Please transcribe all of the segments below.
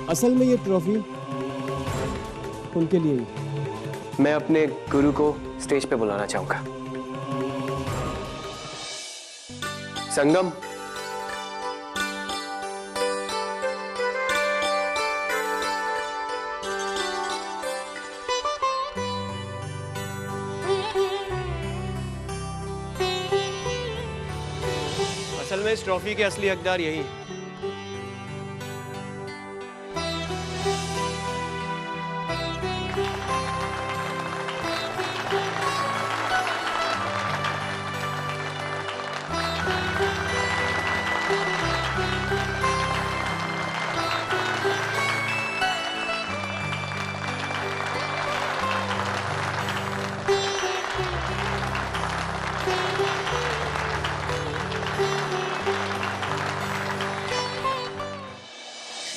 असल में ये ट्रॉफी उनके लिए ही। मैं अपने गुरु को स्टेज पे बुलाना चाहूंगा। संगम, असल में इस ट्रॉफी के असली हकदार यही है।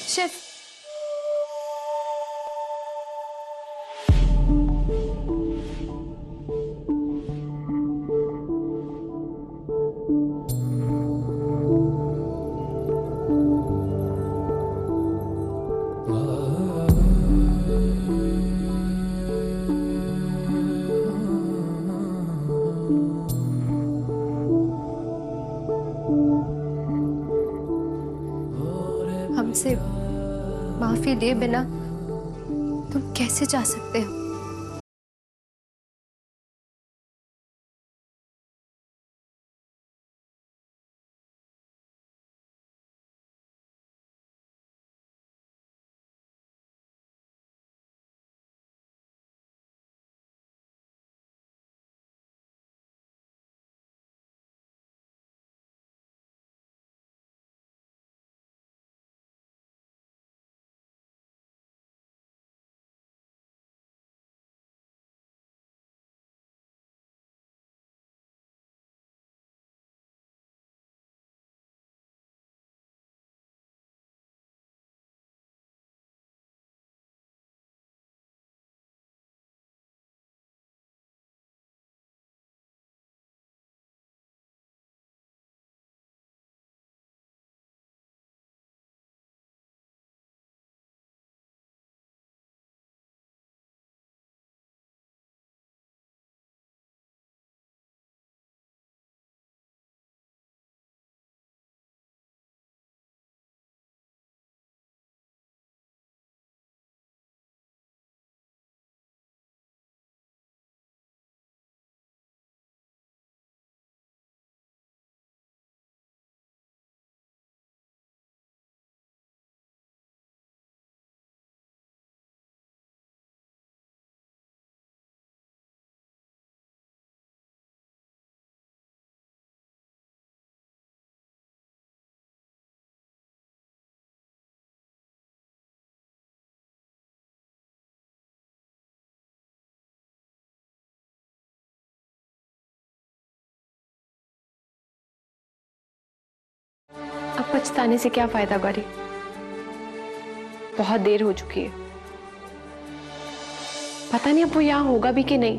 शेफ, हमसे माफी लिए बिना तुम कैसे जा सकते हो? अब पछताने से क्या फायदा गौरी? बहुत देर हो चुकी है। पता नहीं अब वो यहाँ होगा भी कि नहीं।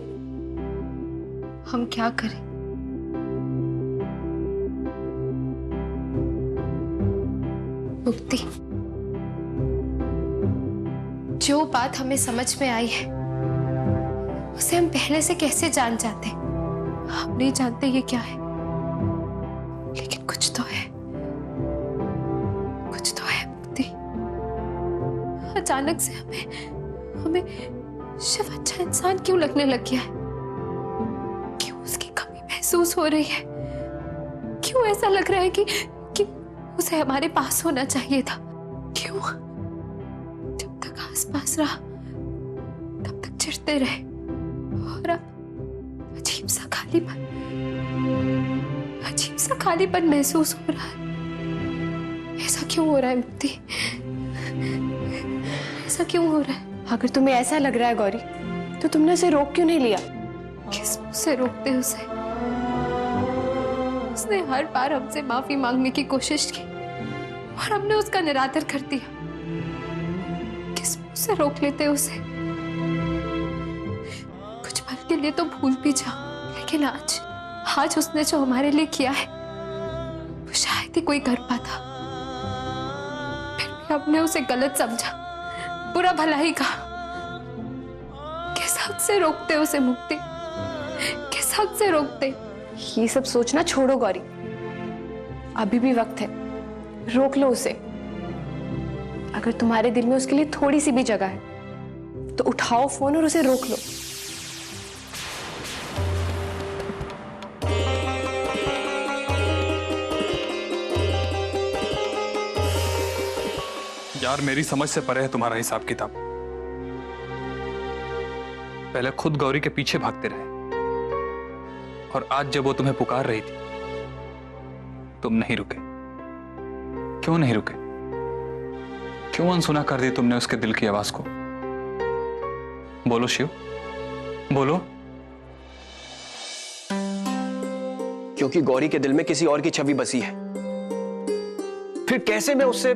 हम क्या करें? मुक्ति, जो बात हमें समझ में आई है उसे हम पहले से कैसे जान जाते? हम नहीं जानते ये क्या है, लेकिन कुछ तो है, कुछ तो है मुक्ति। अचानक से हमें शिव अच्छा इंसान क्यों लगने लग गया है? क्यों उसकी कमी महसूस हो रही है? क्यों ऐसा लग रहा है कि उसे हमारे पास होना चाहिए था? क्यों जब तक आसपास रहा तब तक चिढ़ते रहे, और अब अजीब सा खालीपन महसूस हो रहा है। ऐसा क्यों हो रहा है मुक्ति? ऐसा क्यों हो रहा है? अगर तुम्हें ऐसा लग रहा है गौरी तो तुमने उसे रोक क्यों नहीं लिया? किस मुंह से रोकते उसे? उसने हर बार हमसे माफी मांगने की कोशिश की और हमने उसका निरादर कर दिया। किस मुंह से रोक लेते उसे? कुछ पल के लिए तो भूल भी जाओ, लेकिन आज उसने जो हमारे लिए किया है वो शायद ही कोई कर पाता। फिर भी हमने उसे गलत समझा, बुरा भला ही कहा। किस हक से रोकते उसे मुक्ति? किस हक से रोकते? ये सब सोचना छोड़ो गौरी, अभी भी वक्त है, रोक लो उसे। अगर तुम्हारे दिल में उसके लिए थोड़ी सी भी जगह है तो उठाओ फोन और उसे रोक लो। यार मेरी समझ से परे है तुम्हारा हिसाब किताब। पहले खुद गौरी के पीछे भागते रहे और आज जब वो तुम्हें पुकार रही थी तुम नहीं रुके। क्यों नहीं रुके? क्यों अनसुना कर दी तुमने उसके दिल की आवाज को? बोलो शिव, बोलो। क्योंकि गौरी के दिल में किसी और की छवि बसी है। फिर कैसे मैं उससे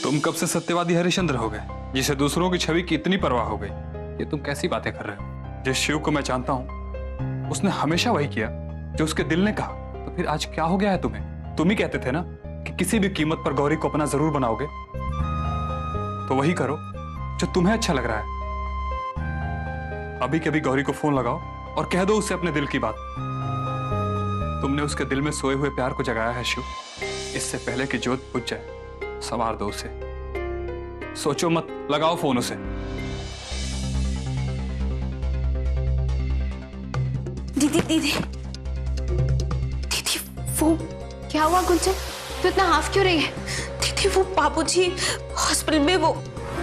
तुम कब से सत्यवादी हरिश्चंद्र हो गए जिसे दूसरों की छवि की इतनी परवाह हो गई? ये तुम कैसी बातें कर रहे हो? जिस शिव को मैं जानता हूं उसने हमेशा वही किया जो उसके दिल ने कहा। तो फिर आज क्या हो गया है तुम्हें? तुम ही कहते थे ना कि किसी भी कीमत पर गौरी को अपना जरूर बनाओगे, तो वही करो जो तुम्हें अच्छा लग रहा है। अभी कभी गौरी को फोन लगाओ और कह दो उससे अपने दिल की बात। तुमने उसके दिल में सोए हुए प्यार को जगाया है शिव। इससे पहले कि ज्योत बुझ जाए संवार दो उसे। सोचो मत, लगाओ फोन उसे। दीदी दीदी दीदी, वो क्या हुआ गुंजन? तू इतना हाफ क्यों रही है? दीदी वो बाबूजी हॉस्पिटल में। वो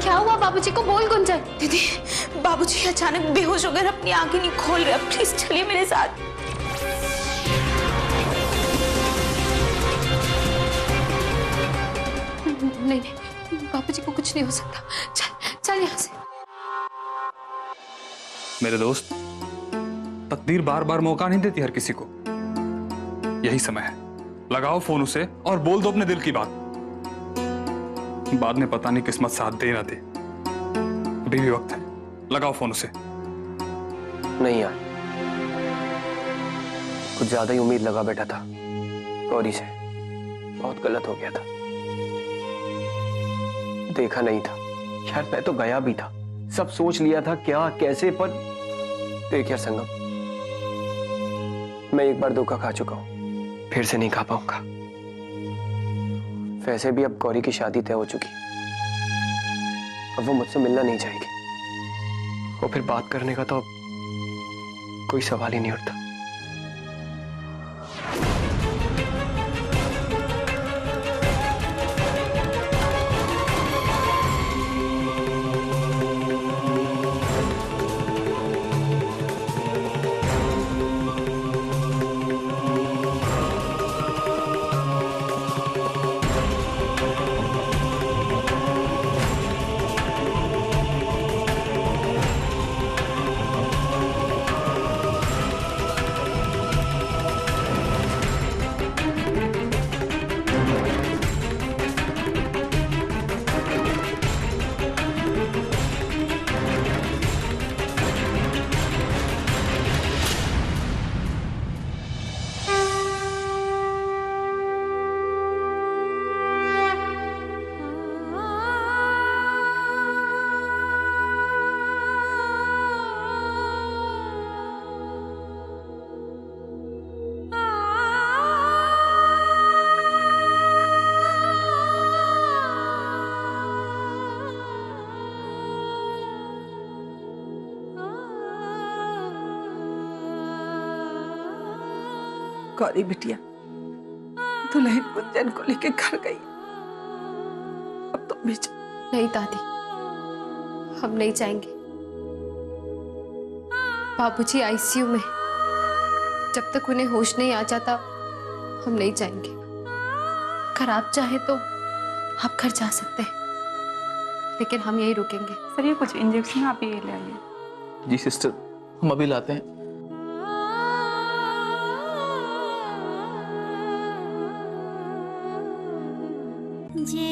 क्या हुआ बाबूजी को? बोल गुंजन। दीदी बाबूजी अचानक बेहोश हो गए, अपनी आंखें नहीं खोल रहे। प्लीज चलिए मेरे साथ। नहीं बाबूजी को कुछ नहीं हो सकता। चल चल यहाँ से। मेरे दोस्त, तकदीर बार बार मौका नहीं देती हर किसी को। यही समय है, लगाओ फोन उसे और बोल दो अपने दिल की बात। बाद में पता नहीं किस्मत साथ दे ना दे। अभी भी वक्त है, लगाओ फोन उसे। नहीं यार, कुछ ज्यादा ही उम्मीद लगा बैठा था गौरी से। बहुत गलत हो गया था। देखा नहीं था यार, मैं तो गया भी था, सब सोच लिया था क्या कैसे। पर देख यार संगम, मैं एक बार धोखा खा चुका हूं, फिर से नहीं खा पाऊंगा। वैसे भी अब गौरी की शादी तय हो चुकी, अब वो मुझसे मिलना नहीं चाहेगी। और फिर बात करने का तो अब कोई सवाल ही नहीं उठता। गौरी बिटिया दुल्हन गुंजन को लेके घर गई। अब तुम भी जाओ। नहीं दादी, हम नहीं जाएंगे। बाबूजी आईसीयू में, जब तक उन्हें होश नहीं आ जाता हम नहीं जाएंगे। अगर आप चाहें तो आप घर जा सकते हैं, लेकिन हम यही रुकेंगे। सर ये कुछ इंजेक्शन आप ये ले आइए। जी सिस्टर, हम अभी लाते हैं। जय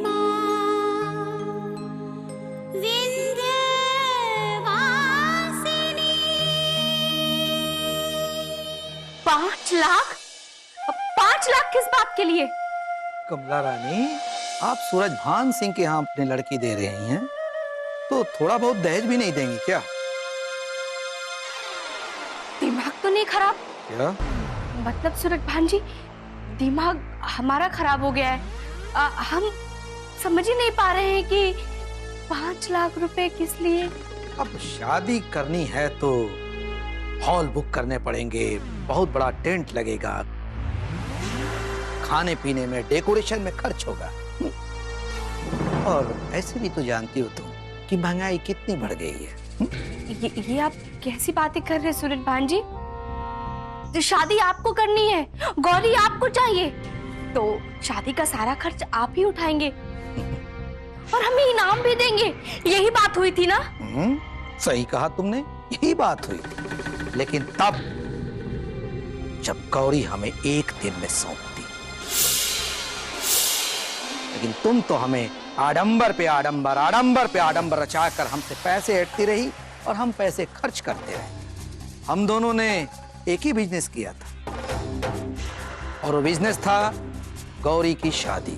मां विंध्यवासिनी। 5 लाख? 5 लाख किस बात के लिए? कमला रानी, आप सूरजभान सिंह के यहाँ अपनी लड़की दे रही हैं, तो थोड़ा बहुत दहेज भी नहीं देंगी क्या? दिमाग तो नहीं खराब? क्या? मतलब सूरजभान जी, दिमाग हमारा खराब हो गया है। हम समझ ही नहीं पा रहे हैं कि 5 लाख रुपए किस लिए। अब शादी करनी है तो हॉल बुक करने पड़ेंगे, बहुत बड़ा टेंट लगेगा, खाने पीने में, डेकोरेशन में खर्च होगा। और ऐसे भी तो जानती हो तुम कि महंगाई कितनी बढ़ गई है। ये आप कैसी बातें कर रहे हैं सूरजभान जी? तो शादी आपको करनी है, गौरी आपको चाहिए, तो शादी का सारा खर्च आप ही उठाएंगे और हमें इनाम भी देंगे। यही बात हुई थी ना? सही कहा तुमने, यही बात हुई। लेकिन तब जब गौरी हमें एक दिन में सौंपती, लेकिन तुम तो हमें आडंबर पे आडंबर, आडंबर पे आडंबर रचाकर हमसे पैसे ऐंठती रही और हम पैसे खर्च करते रहे। हम दोनों ने एक ही बिजनेस किया था और वो बिजनेस था गौरी की शादी।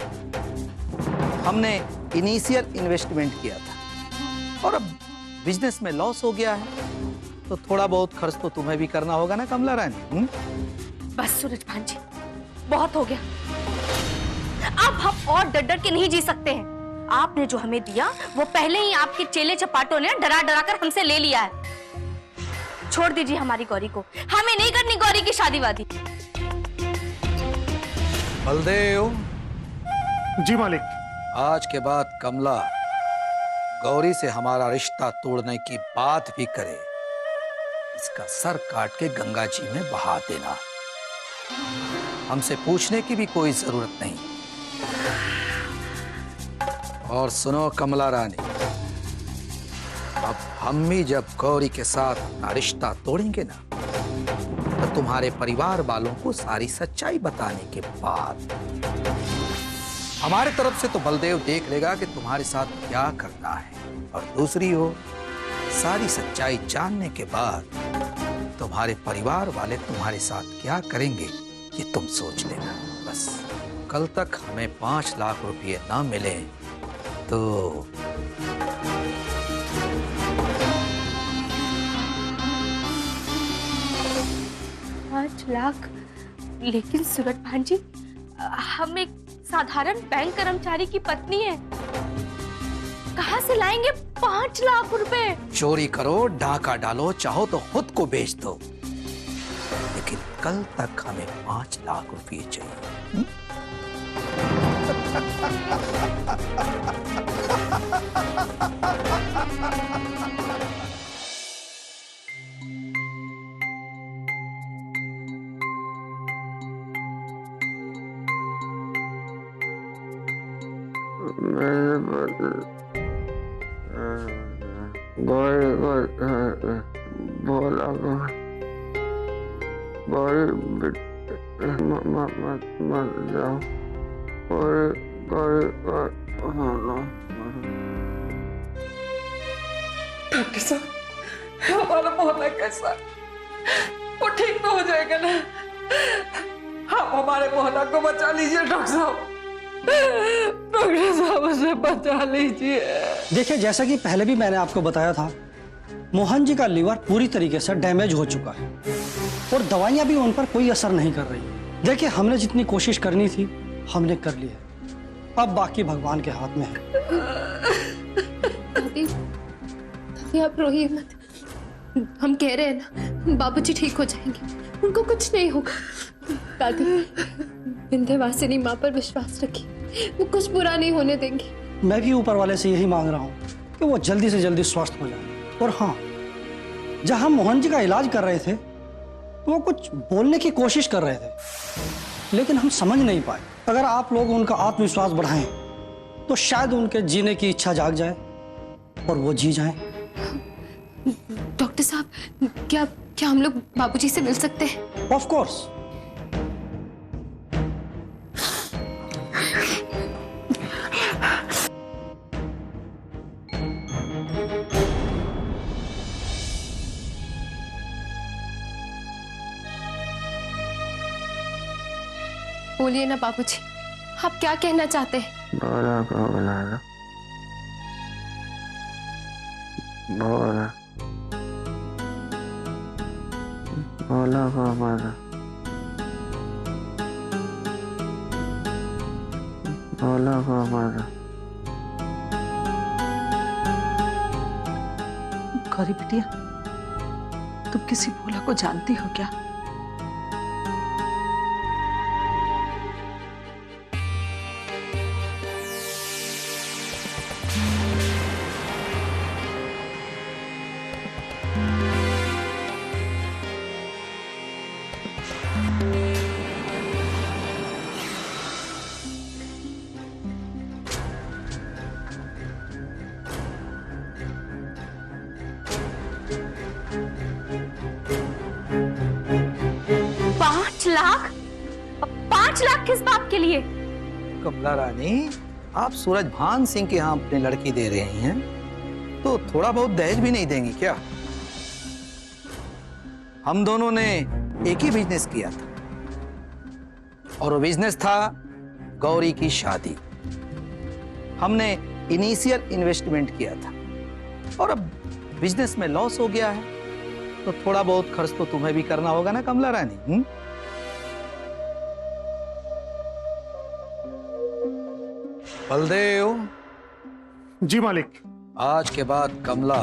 हमने इनिशियल इन्वेस्टमेंट किया था और अब बिजनेस में लॉस हो गया है, तो थोड़ा बहुत खर्च तो तुम्हें भी करना होगा ना कमला रानी। बस सूरजभान जी, बहुत हो गया। अब हम और डर डर के नहीं जी सकते हैं। आपने जो हमें दिया वो पहले ही आपके चेले चपाटों ने डरा डरा कर हमसे ले लिया है। छोड़ दीजिए हमारी गौरी को, हमें नहीं करनी गौरी की शादी वादी। बलदेव जी मालिक। आज के बाद कमला गौरी से हमारा रिश्ता तोड़ने की बात भी करे, इसका सर काट के गंगा जी में बहा देना। हमसे पूछने की भी कोई जरूरत नहीं। और सुनो कमला रानी, अब हम भी जब गौरी के साथ अपना रिश्ता तोड़ेंगे ना, तो तुम्हारे परिवार वालों को सारी सच्चाई बताने के बाद हमारे तरफ से तो बलदेव देख लेगा कि तुम्हारे साथ क्या करना है, और दूसरी हो, सारी सच्चाई जानने के बाद तुम्हारे परिवार वाले तुम्हारे साथ क्या करेंगे ये तुम सोच लेना। बस कल तक हमें 5 लाख रुपए ना मिले तो 5 लाख? लेकिन सूरजभान जी, हम एक साधारण बैंक कर्मचारी की पत्नी है, कहां से लाएंगे 5 लाख रुपए? चोरी करो, डाका डालो, चाहो तो खुद को बेच दो, लेकिन कल तक हमें 5 लाख रुपए चाहिए। गौरी बोला गौरी मत जाओ, डॉक्टर साहब, हमारा मोहना कैसा? वो ठीक तो हो जाएगा ना? आप हमारे मोहना को बचा लीजिए डॉक्टर साहब। डॉक्टर साहब उसे बचा लीजिए। देखिए, जैसा कि पहले भी मैंने आपको बताया था, मोहन जी का लीवर पूरी तरीके से डैमेज हो चुका है और दवाइयां भी उन पर कोई असर नहीं कर रही। देखिए, हमने जितनी कोशिश करनी थी हमने कर ली है, अब बाकी भगवान के हाथ में है। दादी, दादी आप रोइए मत। हम कह रहे हैं ना, बाबूजी ठीक हो जाएंगे, उनको कुछ नहीं होगा। दादी, विंध्यवासिनी माँ पर विश्वास रखिए, वो कुछ बुरा नहीं होने देंगी। मैं भी ऊपर वाले से यही मांग रहा हूँ कि वो जल्दी से जल्दी स्वस्थ हो जाए। और हाँ, जहाँ मोहन जी का इलाज कर रहे थे वो कुछ बोलने की कोशिश कर रहे थे, लेकिन हम समझ नहीं पाए। अगर आप लोग उनका आत्मविश्वास बढ़ाएं तो शायद उनके जीने की इच्छा जाग जाए और वो जी जाएं। डॉक्टर साहब, क्या क्या हम लोग बाबूजी से मिल सकते हैं? Of course. बोलिए ना बाबूजी, आप क्या कहना चाहते हैं? बोला बोला बोला बोला बोला बोला बोला। गौरी बिटिया, तुम किसी भोला को जानती हो क्या? लाख? 5 लाख किस बात के लिए? कमला रानी, आप सूरज भान सिंह के यहाँ अपनी लड़की दे रही हैं, तो थोड़ा बहुत दहेज भी नहीं देंगी क्या? हम दोनों ने एक ही बिजनेस किया था और वो बिजनेस था गौरी की शादी। हमने इनिशियल इन्वेस्टमेंट किया था और अब बिजनेस में लॉस हो गया है, तो थोड़ा बहुत खर्च तो तुम्हें भी करना होगा ना कमला रानी। बलदेव। जी मालिक। आज के बाद कमला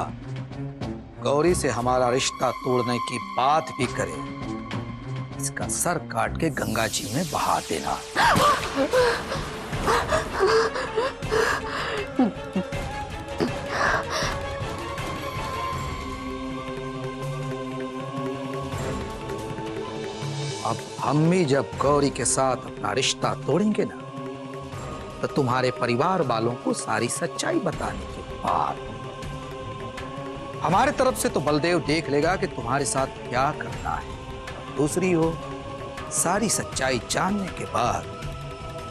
गौरी से हमारा रिश्ता तोड़ने की बात भी करे, इसका सर काट के गंगा जी में बहा देना। अब हम भी जब गौरी के साथ अपना रिश्ता तोड़ेंगे ना, तो तुम्हारे परिवार वालों को सारी सच्चाई बताने के बाद हमारे तरफ से तो बलदेव देख लेगा कि तुम्हारे साथ क्या करना है। दूसरी हो, सारी सच्चाई जानने के बाद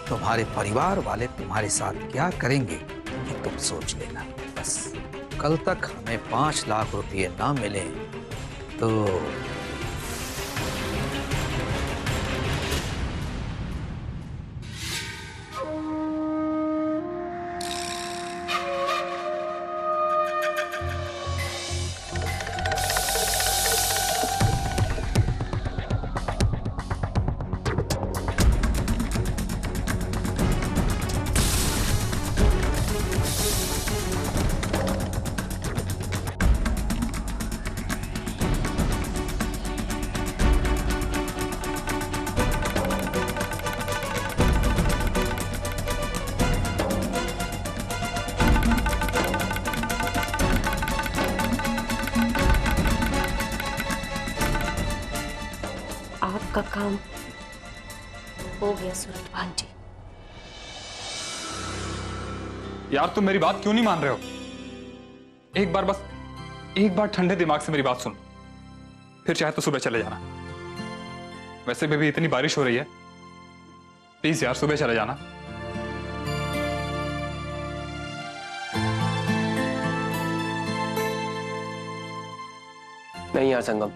तुम्हारे परिवार वाले तुम्हारे साथ क्या करेंगे कि तुम सोच लेना। बस कल तक हमें 5 लाख रुपए ना मिले तो आपका काम हो गया सूरज भान जी। यार तुम मेरी बात क्यों नहीं मान रहे हो? एक बार, बस एक बार ठंडे दिमाग से मेरी बात सुन, फिर चाहे तो सुबह चले जाना। वैसे भी इतनी बारिश हो रही है, प्लीज यार सुबह चले जाना। नहीं यार संगम,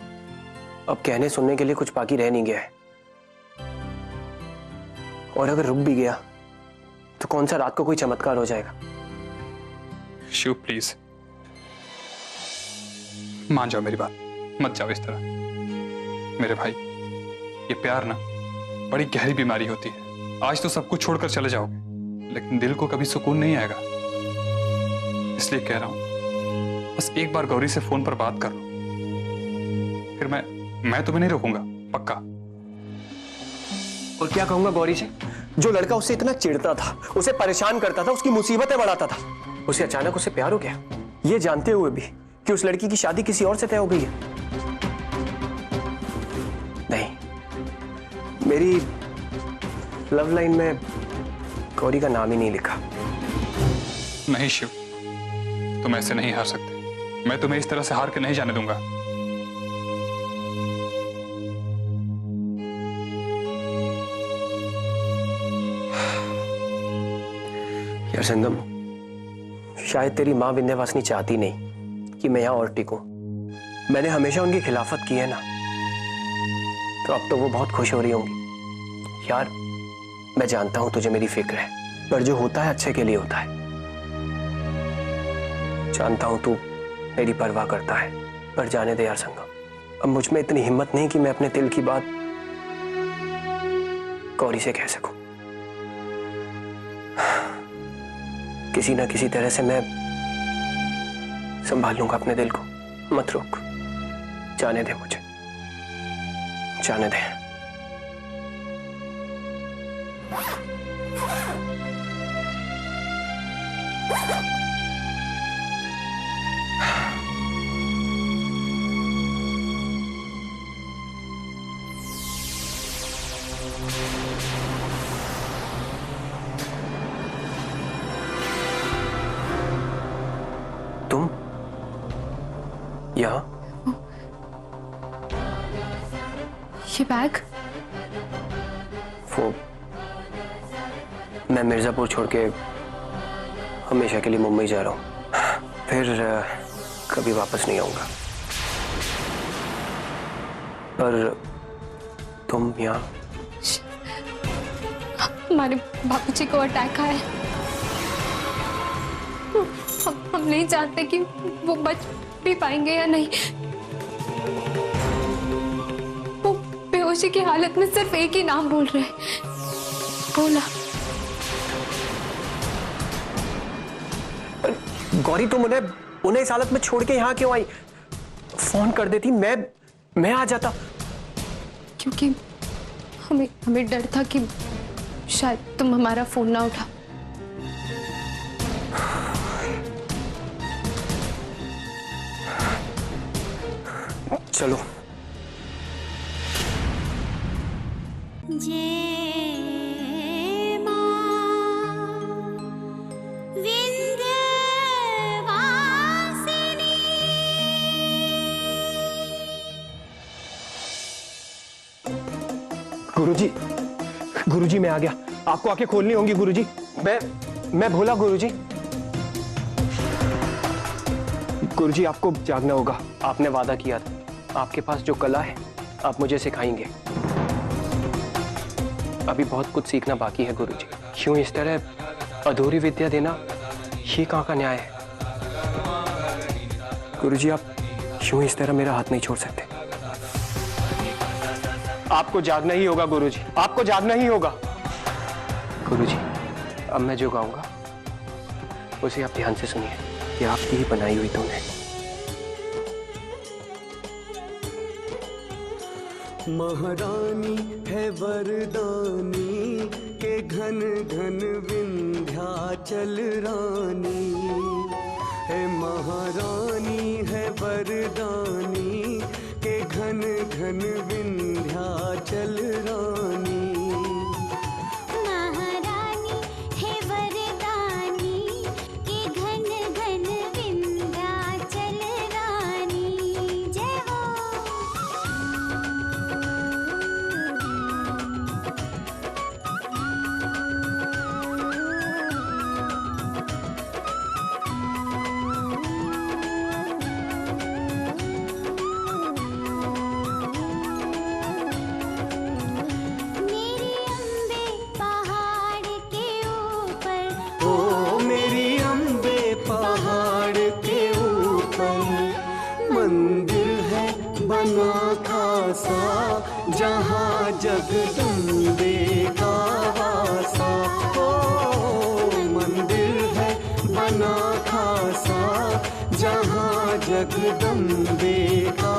अब कहने सुनने के लिए कुछ बाकी रह नहीं गया है, और अगर रुक भी गया तो कौन सा रात को कोई चमत्कार हो जाएगा। शिव प्लीज मान जाओ मेरी बात, मत जाओ इस तरह। मेरे भाई, ये प्यार ना बड़ी गहरी बीमारी होती है। आज तो सब कुछ छोड़कर चले जाओगे, लेकिन दिल को कभी सुकून नहीं आएगा। इसलिए कह रहा हूं, बस एक बार गौरी से फोन पर बात कर लो, फिर मैं तुम्हें नहीं रोकूंगा, पक्का। और क्या कहूंगा गौरी से? जो लड़का उससे इतना चिढ़ता था, उसे परेशान करता था, उसकी मुसीबतें बढ़ाता था, उसे अचानक उससे प्यार हो गया, ये जानते हुए भी कि उस लड़की की शादी किसी और से तय हो गई है। नहीं, लव लाइन में गौरी का नाम ही नहीं लिखा। नहीं शिव, तुम ऐसे नहीं हार सकते। मैं तुम्हें इस तरह से हार के नहीं जाने दूंगा। यार संगम, शायद तेरी माँ विंध्यवासिनी चाहती नहीं कि मैं यहां और टिकूं। मैंने हमेशा उनकी खिलाफत की है ना, तो अब तो वो बहुत खुश हो रही होंगी। यार मैं जानता हूं तुझे मेरी फिक्र है, पर जो होता है अच्छे के लिए होता है। जानता हूं तू मेरी परवाह करता है, पर जाने दे यार संगम। अब मुझ में इतनी हिम्मत नहीं कि मैं अपने दिल की बात गौरी से कह सकूं। किसी ना किसी तरह से मैं संभाल लूंगा अपने दिल को। मत रोक, जाने दे मुझे, जाने दे। तुम यहाँ? ये बैग? वो मैं मिर्जापुर छोड़ के हमेशा के लिए मुंबई जा रहा हूँ, फिर कभी वापस नहीं आऊंगा। पर तुम यहाँ? हमारे बापूजी को अटैक आया। हम नहीं जानते कि वो बच भी पाएंगे या नहीं। वो बेहोशी की हालत में सिर्फ एक ही नाम बोल रहे हैं, भोला। गौरी तुम उन्हें इस हालत में छोड़ के यहाँ क्यों आई? फोन कर देती, मैं आ जाता। क्योंकि हमें डर था कि शायद तुम हमारा फोन ना उठा। चलो। गुरुजी मैं आ गया। आपको आंखें खोलनी होंगी गुरुजी। मैं भोला गुरुजी। गुरुजी आपको जागना होगा। आपने वादा किया था, आपके पास जो कला है आप मुझे सिखाएंगे। अभी बहुत कुछ सीखना बाकी है गुरुजी। क्यों इस तरह अधूरी विद्या देना, ये कहाँ का न्याय है? गुरुजी आप क्यों इस तरह मेरा हाथ नहीं छोड़ सकते? आपको जागना ही होगा गुरुजी, आपको जागना ही होगा। गुरुजी अब मैं जो गाऊंगा उसे आप ध्यान से सुनिए। ये आपकी ही बनाई हुई धुन है। महारानी है वरदानी के घन घन विंध्याचल रानी है। महारानी है वरदानी के घन घन विंध्याचल रानी। महारानी है वरदानी के घन घन विंध्याचल रानी। जय हो। बना खासा जहाँ जगदम्बे का वासा। ओ मंदिर है बना खासा जहाँ जगदम्बे का